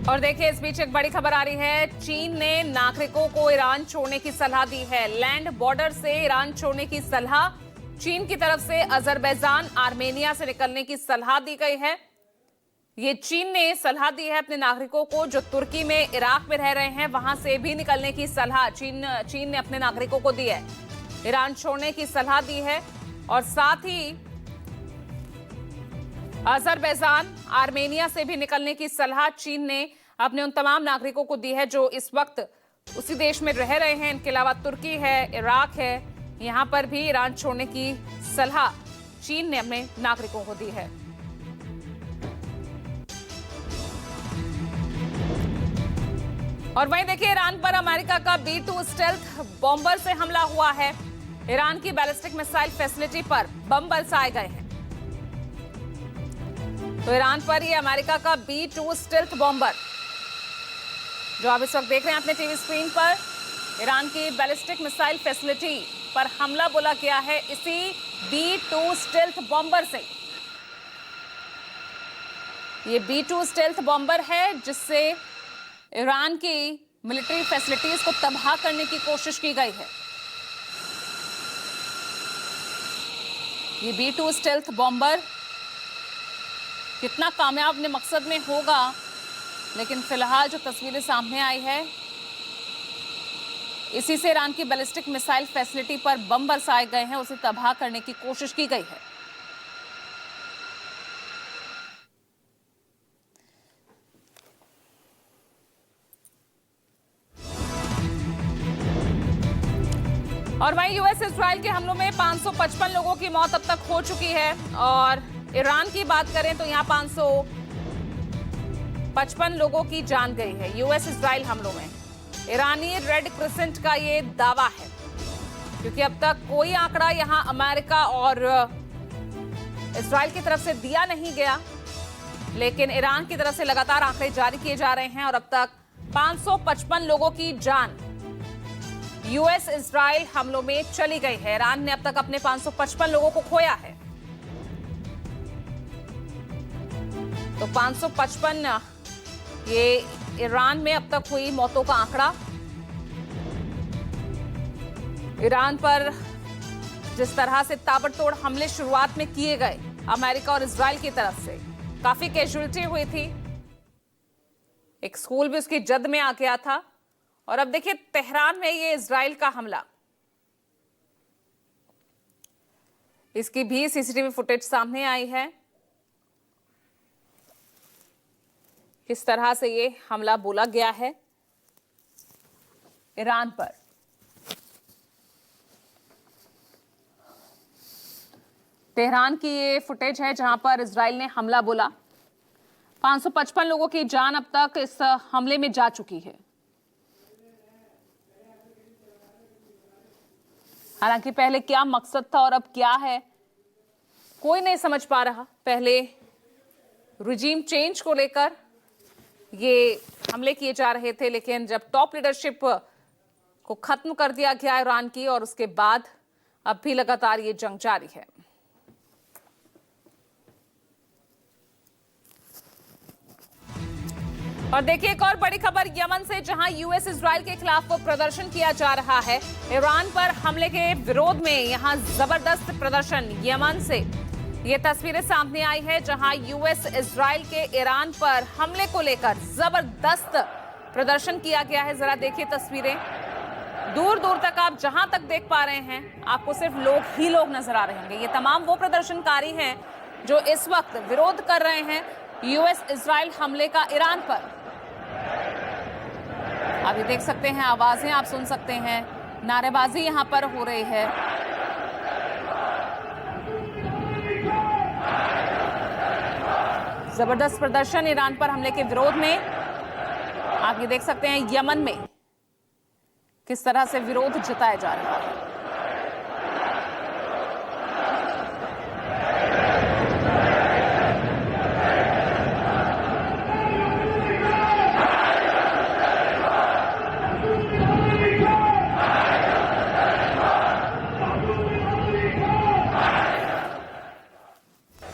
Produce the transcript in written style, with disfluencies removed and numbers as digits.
और देखिए इस बीच एक बड़ी खबर आ रही है। चीन ने नागरिकों को ईरान छोड़ने की सलाह दी है। लैंड बॉर्डर से ईरान छोड़ने की सलाह चीन की तरफ से अजरबैजान, आर्मेनिया से निकलने की सलाह दी गई है। ये चीन ने सलाह दी है अपने नागरिकों को जो तुर्की में, इराक में रह रहे हैं, वहां से भी निकलने की सलाह चीन ने अपने नागरिकों को दी है। ईरान छोड़ने की सलाह दी है और साथ ही अजरबैजान, आर्मेनिया से भी निकलने की सलाह चीन ने अपने उन तमाम नागरिकों को दी है जो इस वक्त उसी देश में रह रहे हैं। इनके अलावा तुर्की है, इराक है, यहां पर भी ईरान छोड़ने की सलाह चीन ने अपने नागरिकों को दी है। और वहीं देखिए ईरान पर अमेरिका का B-2 स्टेल्थ बॉम्बर से हमला हुआ है। ईरान की बैलिस्टिक मिसाइल फैसिलिटी पर बम बरसाए गए हैं। तो ईरान पर ये अमेरिका का B-2 स्टेल्थ बॉम्बर जो आप इस वक्त देख रहे हैं अपने टीवी स्क्रीन पर, ईरान की बैलिस्टिक मिसाइल फैसिलिटी पर हमला बोला गया है इसी B-2 स्टेल्थ बॉम्बर से। ये B-2 स्टेल्थ बॉम्बर है जिससे ईरान की मिलिट्री फैसिलिटीज को तबाह करने की कोशिश की गई है। ये B-2 स्टेल्थ बॉम्बर कितना कामयाब अपने मकसद में होगा, लेकिन फिलहाल जो तस्वीरें सामने आई है इसी से ईरान की बैलिस्टिक मिसाइल फैसिलिटी पर बम बरसाए गए हैं, उसे तबाह करने की कोशिश की गई है। और वहीं यूएस इजराइल के हमलों में 555 लोगों की मौत अब तक हो चुकी है। और ईरान की बात करें तो यहां 555 लोगों की जान गई है यूएस इजराइल हमलों में। ईरानी रेड क्रिसेंट का ये दावा है, क्योंकि अब तक कोई आंकड़ा यहां अमेरिका और इजराइल की तरफ से दिया नहीं गया, लेकिन ईरान की तरफ से लगातार आंकड़े जारी किए जा रहे हैं और अब तक 555 लोगों की जान यूएस इजराइल हमलों में चली गई है। ईरान ने अब तक अपने 555 लोगों को खोया है। तो 555 ये ईरान में अब तक हुई मौतों का आंकड़ा। ईरान पर जिस तरह से ताबड़तोड़ हमले शुरुआत में किए गए अमेरिका और इजराइल की तरफ से, काफी कैजुअल्टी हुई थी। एक स्कूल भी उसकी जद में आ गया था। और अब देखिए तेहरान में ये इजराइल का हमला, इसकी भी सीसीटीवी फुटेज सामने आई है। किस तरह से ये हमला बोला गया है ईरान पर। तेहरान की ये फुटेज है जहां पर इजराइल ने हमला बोला। 555 लोगों की जान अब तक इस हमले में जा चुकी है। हालांकि पहले क्या मकसद था और अब क्या है कोई नहीं समझ पा रहा। पहले रिजीम चेंज को लेकर ये हमले किए जा रहे थे, लेकिन जब टॉप लीडरशिप को खत्म कर दिया गया ईरान की, और उसके बाद अब भी लगातार ये जंग जारी है। और देखिए एक और बड़ी खबर यमन से, जहां यूएस इजराइल के खिलाफ प्रदर्शन किया जा रहा है। ईरान पर हमले के विरोध में यहां जबरदस्त प्रदर्शन यमन से। ये तस्वीरें सामने आई है जहां यूएस इजराइल के ईरान पर हमले को लेकर जबरदस्त प्रदर्शन किया गया है। जरा देखिए तस्वीरें, दूर दूर तक आप जहां तक देख पा रहे हैं आपको सिर्फ लोग ही लोग नजर आ रहे होंगे। ये तमाम वो प्रदर्शनकारी हैं जो इस वक्त विरोध कर रहे हैं यूएस इजराइल हमले का ईरान पर। आप ये देख सकते हैं, आवाजें आप सुन सकते हैं, नारेबाजी यहां पर हो रही है। जबरदस्त प्रदर्शन ईरान पर हमले के विरोध में। आप ये देख सकते हैं यमन में किस तरह से विरोध जताया जा रहा है।